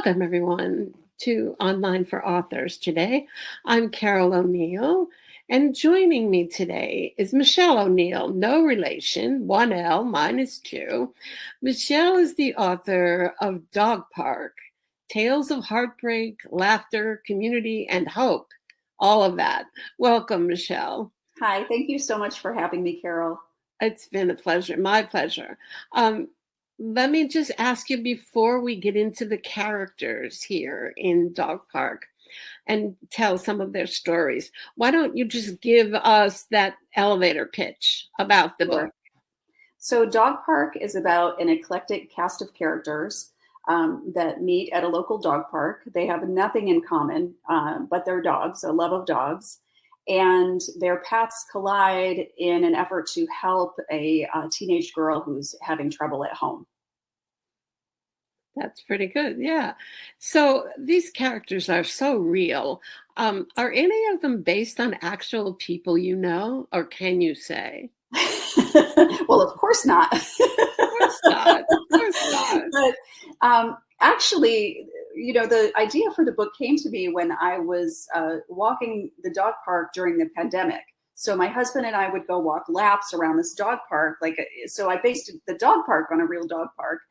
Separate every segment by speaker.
Speaker 1: Welcome, everyone, to Online for Authors today. I'm Carole O'Neill, and joining me today is Michelle O'Neill, no relation, 1L, mine is 2. Michelle is the author of Dog Park, Tales of Heartbreak, Laughter, Community, and Hope. All of that. Welcome, Michelle.
Speaker 2: Hi, thank you so much for having me, Carole.
Speaker 1: It's been a pleasure, my pleasure. Let me just ask you before we get into the characters here in Dog Park and tell some of their stories. Why don't you just give us that elevator pitch about the book?
Speaker 2: So Dog Park is about an eclectic cast of characters that meet at a local dog park. They have nothing in common, but they're dogs, a love of dogs. And their paths collide in an effort to help a teenage girl who's having trouble at home.
Speaker 1: That's pretty good. Yeah. So these characters are so real. Are any of them based on actual people you know, or can you say?
Speaker 2: Well, of course not.
Speaker 1: Of course not. Of course not.
Speaker 2: But actually, you know, the idea for the book came to me when I was walking the dog park during the pandemic. So my husband and I would go walk laps around this dog park. So I based the dog park on a real dog park.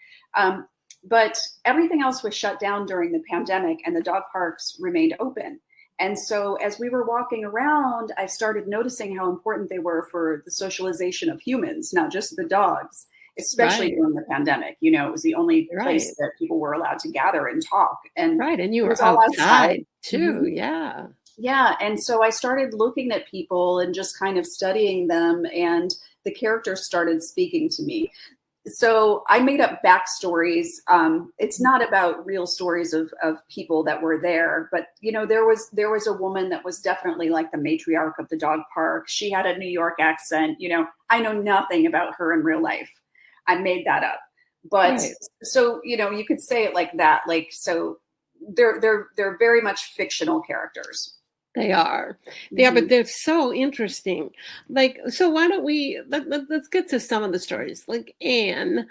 Speaker 2: But everything else was shut down during the pandemic and the dog parks remained open. And so as we were walking around, I started noticing how important they were for the socialization of humans, not just the dogs, especially during the pandemic. You know, it was the only place that people were allowed to gather and talk. And
Speaker 1: and you were outside too. Mm-hmm. Yeah.
Speaker 2: Yeah. And so I started looking at people and just kind of studying them, and the characters started speaking to me. So I made up backstories. It's not about real stories of people that were there, but you know, there was a woman that was definitely like the matriarch of the dog park. She had a New York accent. You know, I know nothing about her in real life. I made that up. But so, you know, you could say it like that. Like, so they're very much fictional characters.
Speaker 1: They are, but they're so interesting. Like, so why don't we, let's get to some of the stories. Like Anne,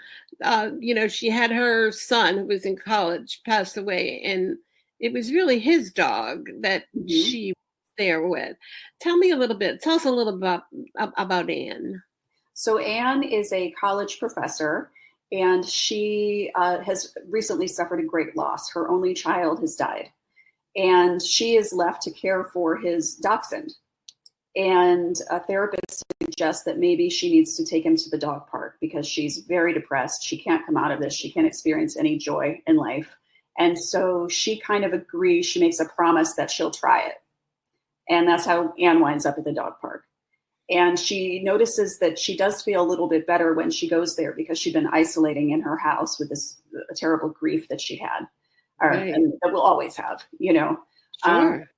Speaker 1: you know, she had her son who was in college pass away, and it was really his dog that she was there with. Tell us a little about Anne.
Speaker 2: So Anne is a college professor, and she has recently suffered a great loss. Her only child has died. And she is left to care for his dachshund. And a therapist suggests that maybe she needs to take him to the dog park because she's very depressed. She can't come out of this. She can't experience any joy in life. And so she kind of agrees. She makes a promise that she'll try it. And that's how Anne winds up at the dog park. And she notices that she does feel a little bit better when she goes there because she'd been isolating in her house with this terrible grief that she had. And that we'll always have, you know.
Speaker 1: Sure.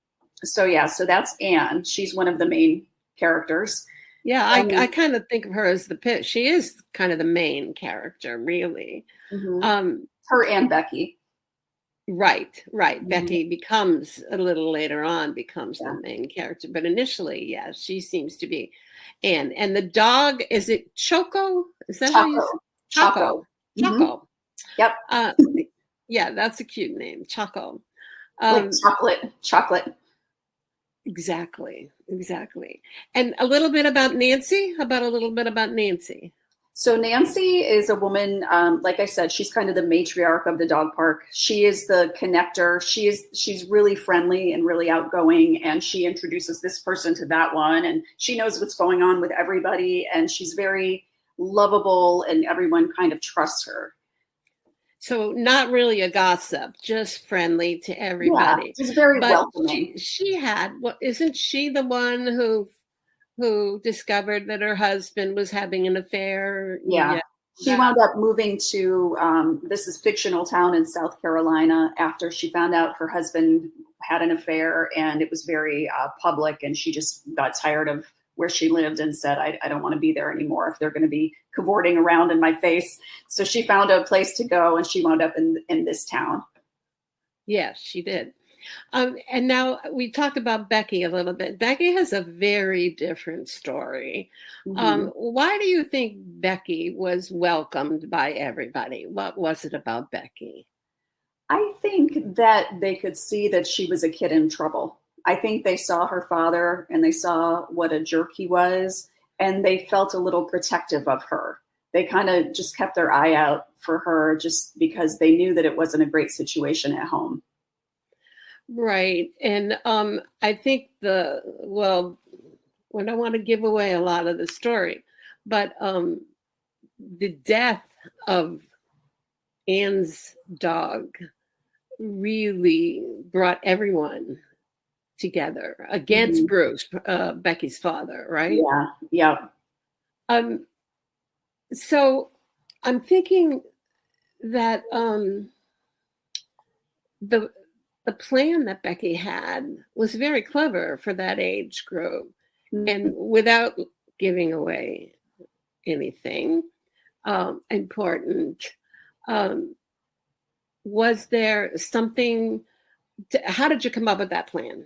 Speaker 2: So that's Anne. She's one of the main characters.
Speaker 1: Yeah, I kind of think of her as the pitch. She is kind of the main character, really.
Speaker 2: Her and Becky.
Speaker 1: Right. Becky becomes a little later on the main character, but initially, she seems to be Anne. And the dog, is it Choco? Is that how you say?
Speaker 2: Choco.
Speaker 1: Choco.
Speaker 2: Yep.
Speaker 1: Yeah, that's a cute name, Choco.
Speaker 2: Like chocolate.
Speaker 1: Exactly. And a little bit about Nancy. How about a little bit about Nancy?
Speaker 2: So Nancy is a woman, like I said, she's kind of the matriarch of the dog park. She is the connector. She's really friendly and really outgoing, and she introduces this person to that one, and she knows what's going on with everybody, and she's very lovable, and everyone kind of trusts her.
Speaker 1: So not really a gossip, just friendly to everybody.
Speaker 2: Yeah, she's very welcoming.
Speaker 1: She had, isn't she the one who discovered that her husband was having an affair?
Speaker 2: Yeah. She wound up moving to this is fictional town in South Carolina after she found out her husband had an affair, and it was very public, and she just got tired of where she lived and said, I don't want to be there anymore if they're going to be cavorting around in my face. So she found a place to go, and she wound up in this town.
Speaker 1: Yes, she did. And now we talked about Becky a little bit. Becky has a very different story. Why do you think Becky was welcomed by everybody? What was it about Becky?
Speaker 2: I think that they could see that she was a kid in trouble. I think they saw her father and they saw what a jerk he was, and they felt a little protective of her. They kind of just kept their eye out for her just because they knew that it wasn't a great situation at home.
Speaker 1: Right. And I think well, I don't want to give away a lot of the story, but the death of Anne's dog really brought everyone together against
Speaker 2: Mhm.
Speaker 1: Bruce, Becky's father, right?
Speaker 2: Yeah, yeah.
Speaker 1: Um, so I'm thinking that the the plan that Becky had was very clever for that age group, and without giving away anything important, um, was there something? How did you come up with that plan?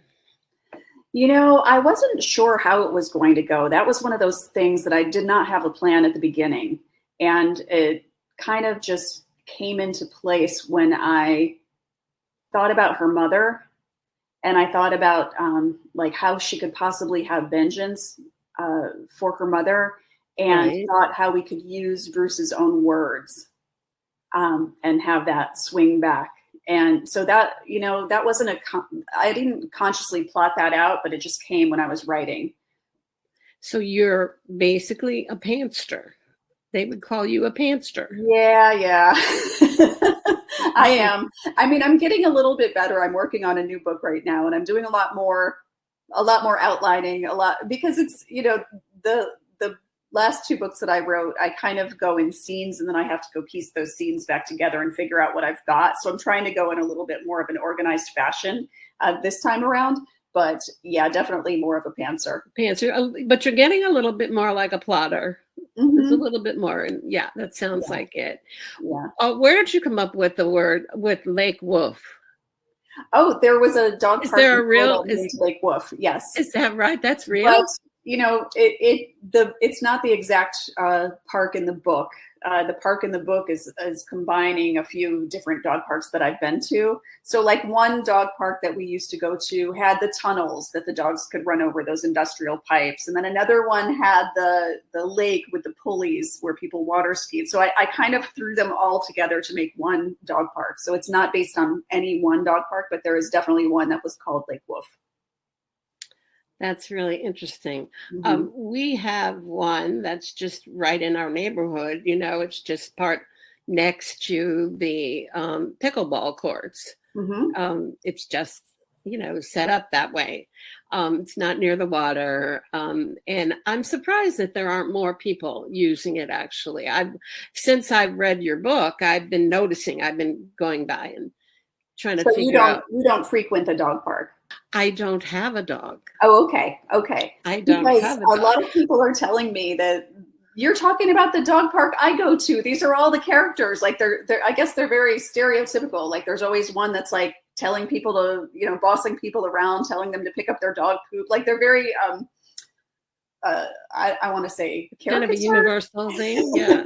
Speaker 2: I wasn't sure how it was going to go. That was one of those things that I did not have a plan at the beginning. And it kind of just came into place when I thought about her mother, and I thought about like how she could possibly have vengeance for her mother, and
Speaker 1: Right.
Speaker 2: thought how we could use Bruce's own words and have that swing back. And so that, that wasn't I didn't consciously plot that out, but it just came when I was writing.
Speaker 1: So you're basically a pantster. They would call you a pantster.
Speaker 2: Yeah, yeah. I am. I mean, I'm getting a little bit better. I'm working on a new book right now, and I'm doing a lot more outlining, a lot, because it's, the last two books that I wrote, I kind of go in scenes and then I have to go piece those scenes back together and figure out what I've got. So I'm trying to go in a little bit more of an organized fashion this time around. But yeah, definitely more of a pantser.
Speaker 1: Pantser, but you're getting a little bit more like a plotter. There's a
Speaker 2: Mm-hmm.
Speaker 1: little bit more, and yeah, that sounds
Speaker 2: Yeah,
Speaker 1: like it.
Speaker 2: yeah.
Speaker 1: Where did you come up with the word with Lake Wolf?
Speaker 2: Oh, there was a dog
Speaker 1: Is
Speaker 2: park
Speaker 1: there
Speaker 2: in
Speaker 1: a real?
Speaker 2: Florida named Lake Wolf. Yes.
Speaker 1: Is that right? That's
Speaker 2: But
Speaker 1: real.
Speaker 2: it's not the exact park in the book. The park in the book is combining a few different dog parks that I've been to. So like one dog park that we used to go to had the tunnels that the dogs could run over, those industrial pipes, and then another one had the lake with the pulleys where people water skied. So I kind of threw them all together to make one dog park. So it's not based on any one dog park, but there is definitely one that was called Lake Wolf.
Speaker 1: That's really interesting.
Speaker 2: Mm-hmm.
Speaker 1: We have one that's just right in our neighborhood. It's just part next to the pickleball courts.
Speaker 2: Mm-hmm.
Speaker 1: It's just, set up that way. It's not near the water. And I'm surprised that there aren't more people using it, actually. Since I've read your book, I've been noticing, I've been going by and trying to
Speaker 2: So you
Speaker 1: figure out.
Speaker 2: don't frequent the dog park.
Speaker 1: I don't have a dog.
Speaker 2: Oh, okay. Okay.
Speaker 1: I don't
Speaker 2: Because
Speaker 1: have a
Speaker 2: a
Speaker 1: dog.
Speaker 2: lot of people are telling me that you're talking about the dog park I go to. These are all the characters. Like they're I guess they're very stereotypical. Like there's always one that's like telling people to, bossing people around, telling them to pick up their dog poop. Like they're very I want to say
Speaker 1: Kind of a
Speaker 2: caricature.
Speaker 1: universal thing. Yeah.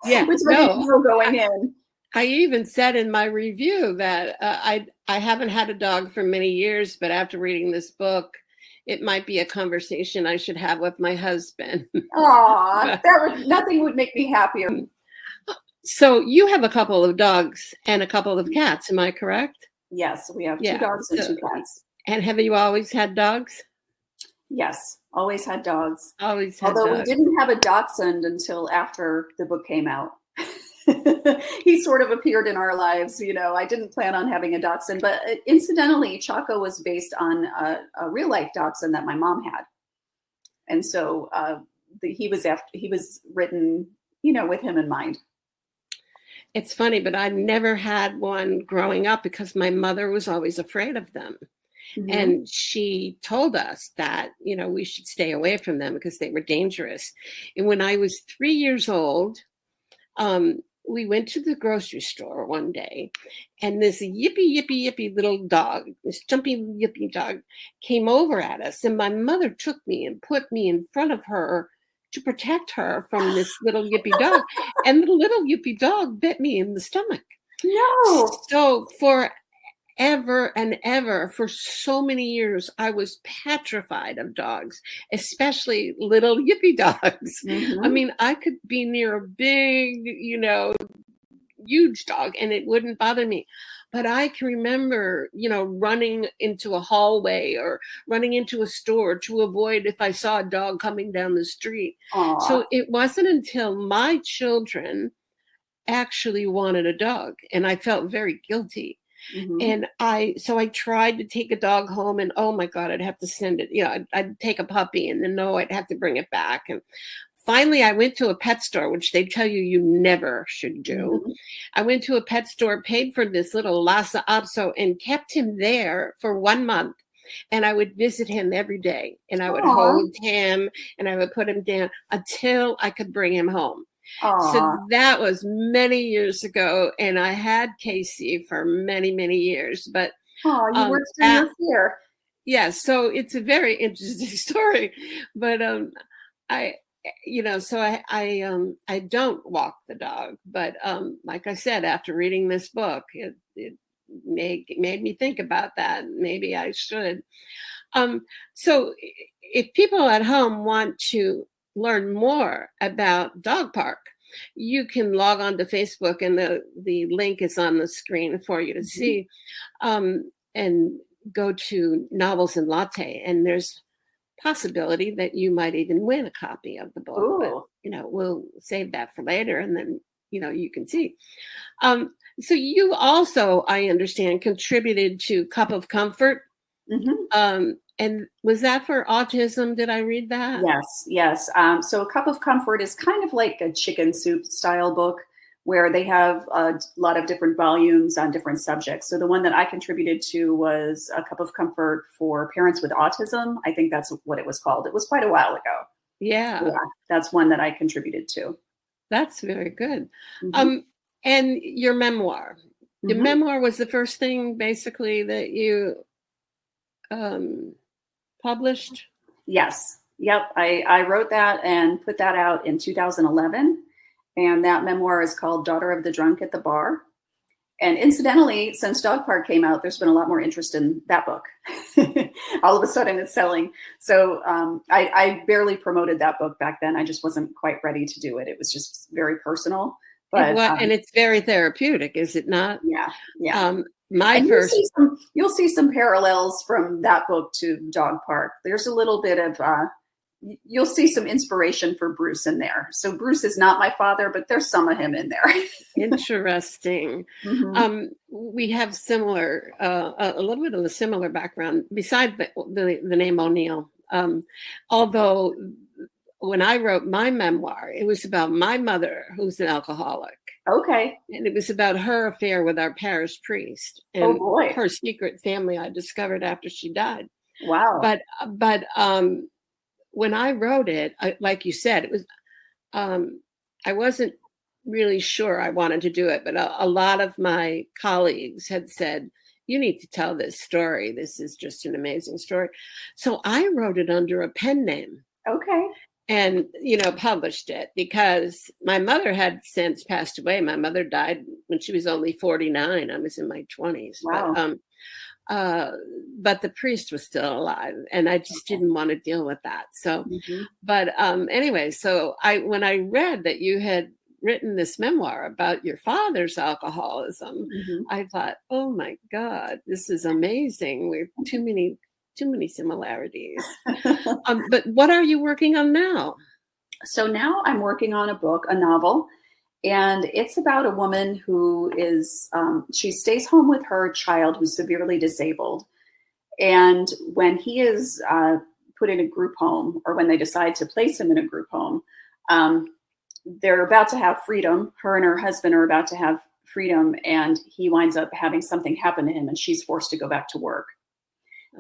Speaker 1: Yeah.
Speaker 2: Which I didn't
Speaker 1: No.
Speaker 2: know going in.
Speaker 1: I even said in my review that I haven't had a dog for many years, but after reading this book, it might be a conversation I should have with my husband.
Speaker 2: Aw, nothing would make me happier.
Speaker 1: So you have a couple of dogs and a couple of cats, am I correct?
Speaker 2: Yes, we have
Speaker 1: Yeah.
Speaker 2: two dogs and two cats.
Speaker 1: And have you always had dogs?
Speaker 2: Yes, always had dogs.
Speaker 1: Always had
Speaker 2: Although
Speaker 1: dogs.
Speaker 2: we didn't have a dachshund until after the book came out. He sort of appeared in our lives. I didn't plan on having a dachshund, but incidentally, Chaco was based on a real life dachshund that my mom had, and so he was written, with him in mind.
Speaker 1: It's funny, but I never had one growing up because my mother was always afraid of them.
Speaker 2: Mm-hmm.
Speaker 1: And she told us that, we should stay away from them because they were dangerous. And when I was 3 years old, we went to the grocery store one day, and this yippy little dog, this jumpy yippy dog, came over at us. And my mother took me and put me in front of her to protect her from this little yippy dog. And the little yippy dog bit me in the stomach.
Speaker 2: No.
Speaker 1: So forever and ever, for so many years, I was petrified of dogs, especially little yippy dogs. I
Speaker 2: Mm-hmm.
Speaker 1: mean, I could be near a big, huge dog and it wouldn't bother me. But I can remember, running into a hallway or running into a store to avoid if I saw a dog coming down the street.
Speaker 2: Aw.
Speaker 1: So it wasn't until my children actually wanted a dog and I felt very guilty.
Speaker 2: Mm-hmm.
Speaker 1: And so I tried to take a dog home and oh my God, I'd have to send it. I'd take a puppy and then no, I'd have to bring it back. And finally, I went to a pet store, which they tell you never should do.
Speaker 2: Mm-hmm.
Speaker 1: I went to a pet store, paid for this little Lhasa Apso, and kept him there for 1 month. And I would visit him every day, and I would
Speaker 2: Aw.
Speaker 1: hold him, and I would put him down until I could bring him home. So
Speaker 2: Aw.
Speaker 1: that was many years ago, and I had Casey for many, many years. But
Speaker 2: Aw, you
Speaker 1: um,
Speaker 2: worked through your fear.
Speaker 1: yeah, so it's a very interesting story. But I so I don't walk the dog, but like I said, after reading this book, it made me think about that. Maybe I should. So if people at home want to learn more about Dog Park, you can log on to Facebook, and the link is on the screen for you to
Speaker 2: Mm-hmm.
Speaker 1: see, and go to Novels and Latte, and there's possibility that you might even win a copy of the book.
Speaker 2: Ooh.
Speaker 1: But we'll save that for later, and then you can see. So you also, I understand, contributed to Cup of Comfort.
Speaker 2: Mm-hmm.
Speaker 1: And was that for autism? Did I read that?
Speaker 2: Yes. So A Cup of Comfort is kind of like a chicken soup style book where they have a lot of different volumes on different subjects. So the one that I contributed to was A Cup of Comfort for Parents with Autism. I think that's what it was called. It was quite a while ago.
Speaker 1: Yeah,
Speaker 2: That's one that I contributed to.
Speaker 1: that's very good.
Speaker 2: Mm-hmm.
Speaker 1: And your memoir. The
Speaker 2: Mm-hmm.
Speaker 1: memoir was the first thing basically that you published?
Speaker 2: Yes. Yep. I wrote that and put that out in 2011. And that memoir is called Daughter of the Drunk at the Bar. And incidentally, since Dog Park came out, there's been a lot more interest in that book. All of a sudden it's selling. So I barely promoted that book back then. I just wasn't quite ready to do it. It was just very personal. But
Speaker 1: And it's very therapeutic, is it not?
Speaker 2: Yeah.
Speaker 1: My
Speaker 2: and
Speaker 1: first,
Speaker 2: you'll see some parallels from that book to Dog Park. There's a little bit of you'll see some inspiration for Bruce in there. So Bruce is not my father, but there's some of him in there.
Speaker 1: interesting.
Speaker 2: Mm-hmm.
Speaker 1: We have similar, a little bit of a similar background besides the name O'Neill. Although when I wrote my memoir, it was about my mother, who's an alcoholic.
Speaker 2: Okay.
Speaker 1: And it was about her affair with our parish priest and
Speaker 2: Oh boy.
Speaker 1: her secret family I discovered after she died.
Speaker 2: Wow.
Speaker 1: But when I wrote it, like you said, it was, I wasn't really sure I wanted to do it, but a lot of my colleagues had said, you need to tell this story. This is just an amazing story. So I wrote it under a pen name.
Speaker 2: Okay.
Speaker 1: And, published it because my mother had since passed away. My mother died when she was only 49. I was in my 20s.
Speaker 2: Wow.
Speaker 1: But the priest was still alive, and I just didn't want to deal with that. So,
Speaker 2: Mm-hmm.
Speaker 1: but anyway, so when I read that you had written this memoir about your father's alcoholism,
Speaker 2: Mm-hmm.
Speaker 1: I thought, oh my God, this is amazing. We're too many similarities. But what are you working on now?
Speaker 2: So now I'm working on a novel, and it's about a woman who is, she stays home with her child who's severely disabled. And when he is put in a group home, or when they decide to place him in a group home, they're about to have freedom. Her and her husband are about to have freedom, and he winds up having something happen to him, and she's forced to go back to work.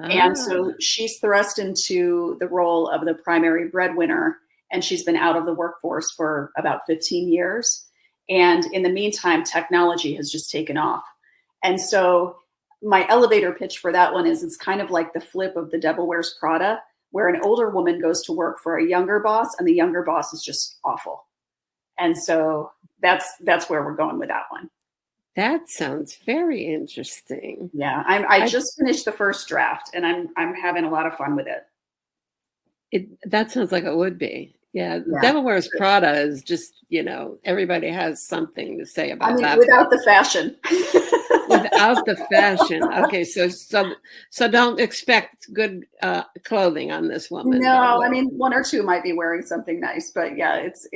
Speaker 2: And so she's thrust into the role of the primary breadwinner, and she's been out of the workforce for about 15 years. And in the meantime, technology has just taken off. And so my elevator pitch for that one is it's kind of like the flip of The Devil Wears Prada, where an older woman goes to work for a younger boss, and the younger boss is just awful. And so that's where we're going with that one.
Speaker 1: That sounds very interesting.
Speaker 2: Yeah, I
Speaker 1: I
Speaker 2: just finished the first draft, and I'm having a lot of fun with it.
Speaker 1: That sounds like it would be. Yeah,
Speaker 2: Yeah.
Speaker 1: Devil Wears Prada is just, everybody has something to say
Speaker 2: I
Speaker 1: about
Speaker 2: mean,
Speaker 1: that book.
Speaker 2: without the fashion.
Speaker 1: Without the fashion. Okay, so don't expect good clothing on this woman, but
Speaker 2: No, I
Speaker 1: what?
Speaker 2: mean, one or two might be wearing something nice, but yeah, it's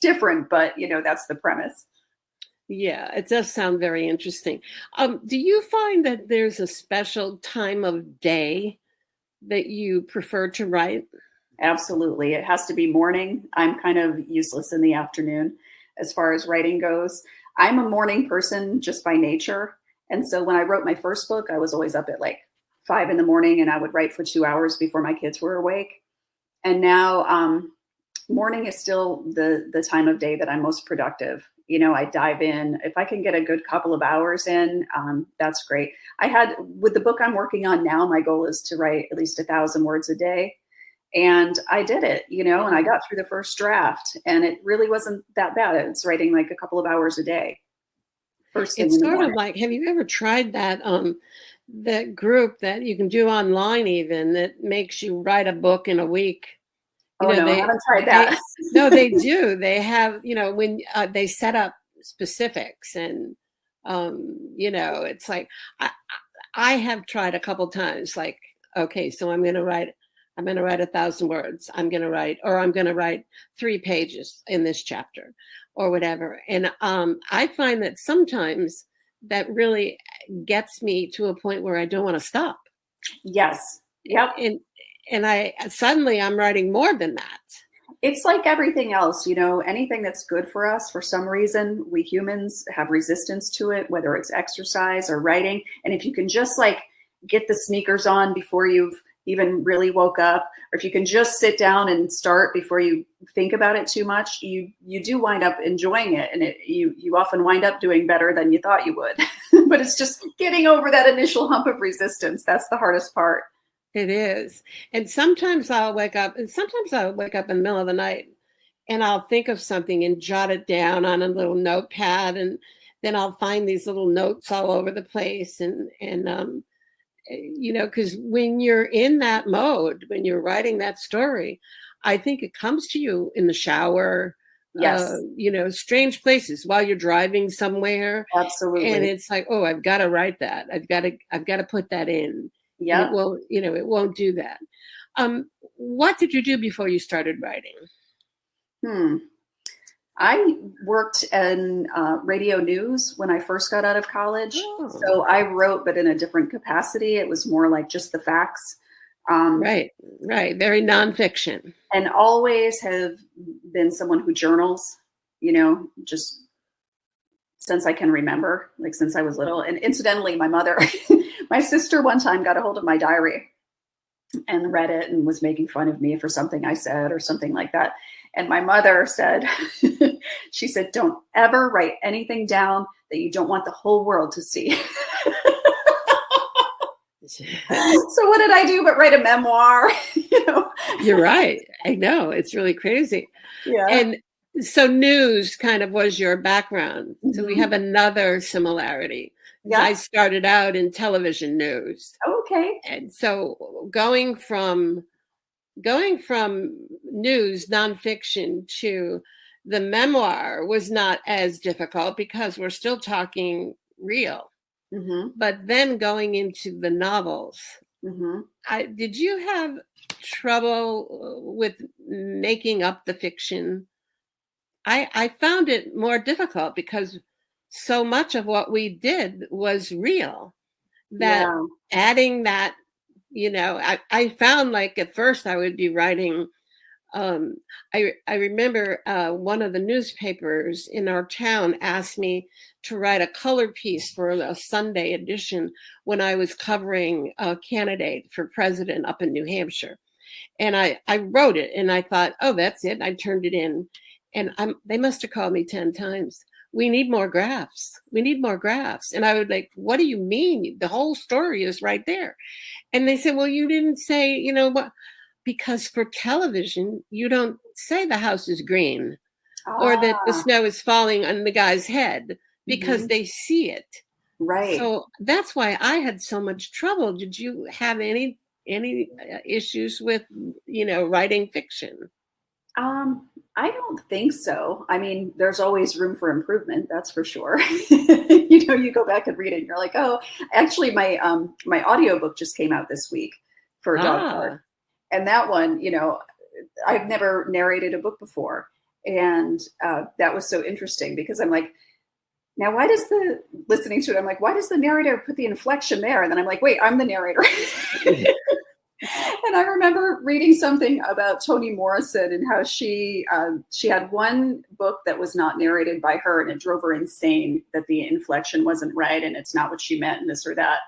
Speaker 2: different, but that's the premise.
Speaker 1: Yeah, it does sound very interesting. Do you find that there's a special time of day that you prefer to write?
Speaker 2: Absolutely. It has to be morning. I'm kind of useless in the afternoon as far as writing goes. I'm a morning person just by nature. And so when I wrote my first book, I was always up at like 5 in the morning, and I would write for 2 hours before my kids were awake. And now morning is still the time of day that I'm most productive. I dive in. If I can get a good couple of hours in, that's great. With the book I'm working on now, my goal is to write at least 1,000 words a day. And I did it, and I got through the first draft, and it really wasn't that bad. It's writing like a couple of hours a day, first thing
Speaker 1: It's
Speaker 2: in the
Speaker 1: sort of
Speaker 2: morning.
Speaker 1: like, have you ever tried that group that you can do online even that makes you write a book in a week?
Speaker 2: Oh no, I
Speaker 1: They
Speaker 2: haven't tried
Speaker 1: they
Speaker 2: that.
Speaker 1: no, they do. They have, when they set up specifics and it's like I have tried a couple times, like, okay, so I'm going to write 1,000 words. I'm going to write 3 pages in this chapter or whatever. And I find that sometimes that really gets me to a point where I don't want to stop.
Speaker 2: Yes. Yep.
Speaker 1: And I'm writing more than that.
Speaker 2: It's like everything else, anything that's good for us, for some reason, we humans have resistance to it, whether it's exercise or writing. And if you can just like get the sneakers on before you've even really woke up, or if you can just sit down and start before you think about it too much, you do wind up enjoying it. And you often wind up doing better than you thought you would. But it's just getting over that initial hump of resistance. That's the hardest part.
Speaker 1: It is. And sometimes I'll wake up in the middle of the night and I'll think of something and jot it down on a little notepad. And then I'll find these little notes all over the place. Because when you're in that mode, when you're writing that story, I think it comes to you in the shower,
Speaker 2: Yes,
Speaker 1: strange places while you're driving somewhere. And
Speaker 2: absolutely.
Speaker 1: it's like, oh, I've got to write that. I've got to put that in. And
Speaker 2: Yep.
Speaker 1: it won't do that. What did you do before you started writing?
Speaker 2: I worked in radio news when I first got out of college.
Speaker 1: Oh,
Speaker 2: So I wrote, but in a different capacity. It was more like just the facts.
Speaker 1: right. Very nonfiction.
Speaker 2: And always have been someone who journals, just since I can remember, like since I was little. And incidentally, my sister one time got a hold of my diary and read it and was making fun of me for something I said or something like that. And my mother said, she said, don't ever write anything down that you don't want the whole world to see. So what did I do but write a memoir?
Speaker 1: You're right. I know. It's really crazy.
Speaker 2: Yeah.
Speaker 1: And so news kind of was your background. So we
Speaker 2: Mhm.
Speaker 1: have another similarity.
Speaker 2: Yeah.
Speaker 1: I started out in television news.
Speaker 2: Okay.
Speaker 1: And so going from news nonfiction to the memoir was not as difficult because we're still talking real.
Speaker 2: Mm-hmm.
Speaker 1: But then going into the novels,
Speaker 2: Mm-hmm.
Speaker 1: did you have trouble with making up the fiction? I found it more difficult because so much of what we did was real. That
Speaker 2: Yeah.
Speaker 1: adding that, I found like at first I would be writing. I remember one of the newspapers in our town asked me to write a color piece for a Sunday edition when I was covering a candidate for president up in New Hampshire. And I wrote it and I thought, oh, that's it. I turned it in. And they must have called me 10 times. We need more graphs. We need more graphs. And I would like, what do you mean? The whole story is right there. And they said, well, you didn't say, what? Because for television, you don't say the house is green. or that the
Speaker 2: Ah,
Speaker 1: snow is falling on the guy's head because
Speaker 2: mhm.
Speaker 1: they see it.
Speaker 2: Right.
Speaker 1: So that's why I had so much trouble. Did you have any issues with, writing fiction?
Speaker 2: I don't think so. I mean, there's always room for improvement, that's for sure. You go back and read it and you're like, oh, actually my audiobook just came out this week for Dog Park.
Speaker 1: Ah,
Speaker 2: And that one, I've never narrated a book before. And that was so interesting because I'm like, now why does listening to it, I'm like, why does the narrator put the inflection there? And then I'm like, wait, I'm the narrator. And I remember reading something about Toni Morrison and how she had one book that was not narrated by her, and it drove her insane that the inflection wasn't right and it's not what she meant and this or that.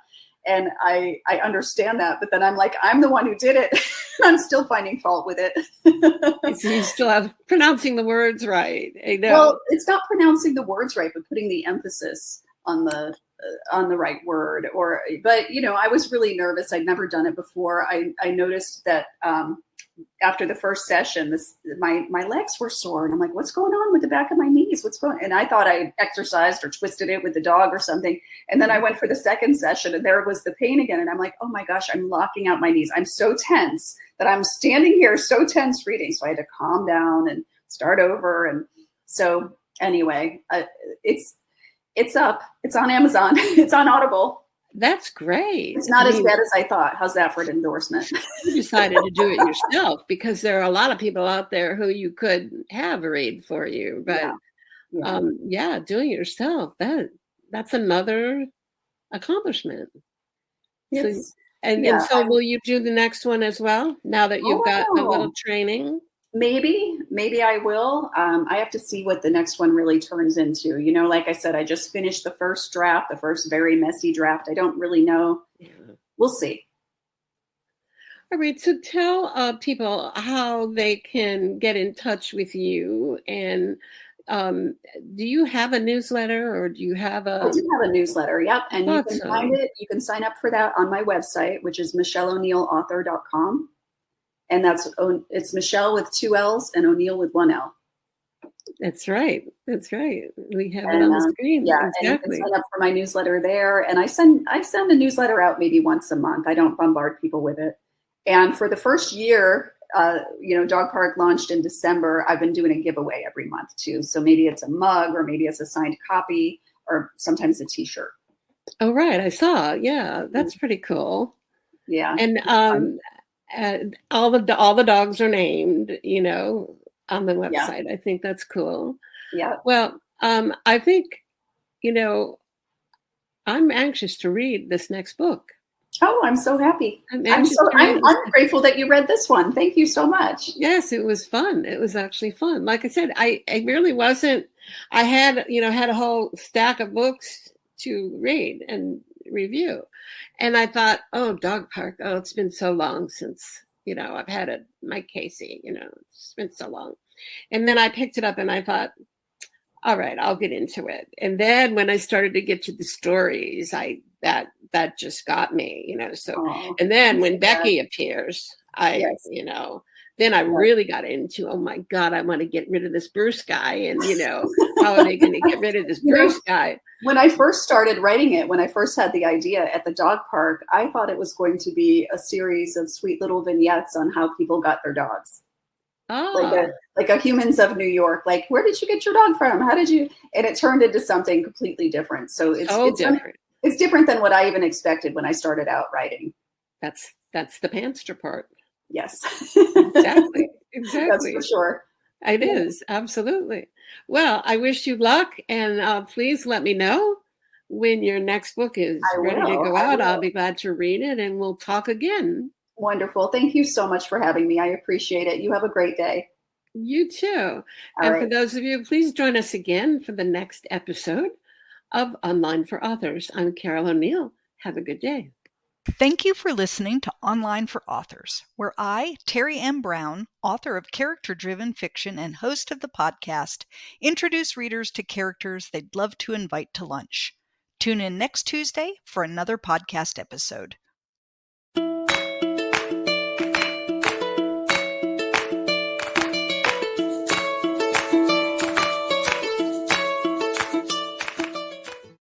Speaker 2: And I understand that, but then I'm like, I'm the one who did it. I'm still finding fault with it.
Speaker 1: so you still have pronouncing the words right. I know.
Speaker 2: Well, it's not pronouncing the words right, but putting the emphasis on the right word. But I was really nervous. I'd never done it before. I noticed that after the first session, my legs were sore, and I'm like, what's going on with the back of my knees? What's going? And I thought I exercised or twisted it with the dog or something. And then I went for the second session, and there was the pain again. And I'm like, oh my gosh, I'm locking out my knees. I'm so tense that I'm standing here so tense reading. So I had to calm down and start over. And so anyway, it's up. It's on Amazon. It's on Audible.
Speaker 1: That's great.
Speaker 2: It's not as bad as I thought. How's that for an endorsement?
Speaker 1: You decided to do it yourself because there are a lot of people out there who you could have read for you. But doing it yourself, that's another accomplishment.
Speaker 2: Yes.
Speaker 1: And so will you do the next one as well now that you've got a little training?
Speaker 2: Maybe I will. I have to see what the next one really turns into. Like I said, I just finished the first draft, the first very messy draft. I don't really know. Yeah. We'll see.
Speaker 1: All right. So tell people how they can get in touch with you. And do you have a newsletter, or do you have a?
Speaker 2: I do have a newsletter. Yep. And you can find it. You can sign up for that on my website, which is michelleoneillauthor.com. And it's Michelle with 2 L's and O'Neill with 1 L.
Speaker 1: That's right. That's right. We have it on the screen.
Speaker 2: Yeah, exactly. And you can sign up for my newsletter there. And I send a newsletter out maybe once a month. I don't bombard people with it. And for the first year, Dog Park launched in December. I've been doing a giveaway every month too. So maybe it's a mug, or maybe it's a signed copy, or sometimes a T-shirt.
Speaker 1: Oh, right. I saw. Yeah, that's pretty cool.
Speaker 2: Yeah.
Speaker 1: And all the dogs are named, on the website. Yeah. I think that's cool.
Speaker 2: Yeah.
Speaker 1: Well, I think, I'm anxious to read this next book.
Speaker 2: Oh, I'm so happy. I'm grateful that you read this one. Thank you so much.
Speaker 1: Yes, it was fun. It was actually fun. Like I said, I really wasn't. I had a whole stack of books to read and review. And I thought, oh, Dog Park. Oh, it's been so long since, I've had my Casey, it's been so long. And then I picked it up and I thought, all right, I'll get into it. And then when I started to get to the stories, that just got me, so, and then when Becky appears, then I really got into, oh my God, I want to get rid of this Bruce guy. And, how are they going to get rid of this Bruce guy?
Speaker 2: When I first started writing it, when I first had the idea at the dog park, I thought it was going to be a series of sweet little vignettes on how people got their dogs.
Speaker 1: Oh.
Speaker 2: Like a Humans of New York, like, where did you get your dog from? How did you? And it turned into something completely different. So it's different. It's different than what I even expected when I started out writing.
Speaker 1: That's the pantster part.
Speaker 2: Yes.
Speaker 1: Exactly.
Speaker 2: That's for sure.
Speaker 1: It is. Absolutely. Well, I wish you luck, and please let me know when your next book is ready to go out. I'll be glad to read it, and we'll talk again.
Speaker 2: Wonderful. Thank you so much for having me. I appreciate it. You have a great day.
Speaker 1: You too. For those of you, please join us again for the next episode of Online for Authors. I'm Carole O'Neill. Have a good day.
Speaker 3: Thank you for listening to Online for Authors, where I, Terry M. Brown, author of character-driven fiction and host of the podcast, introduce readers to characters they'd love to invite to lunch. Tune in next Tuesday for another podcast episode.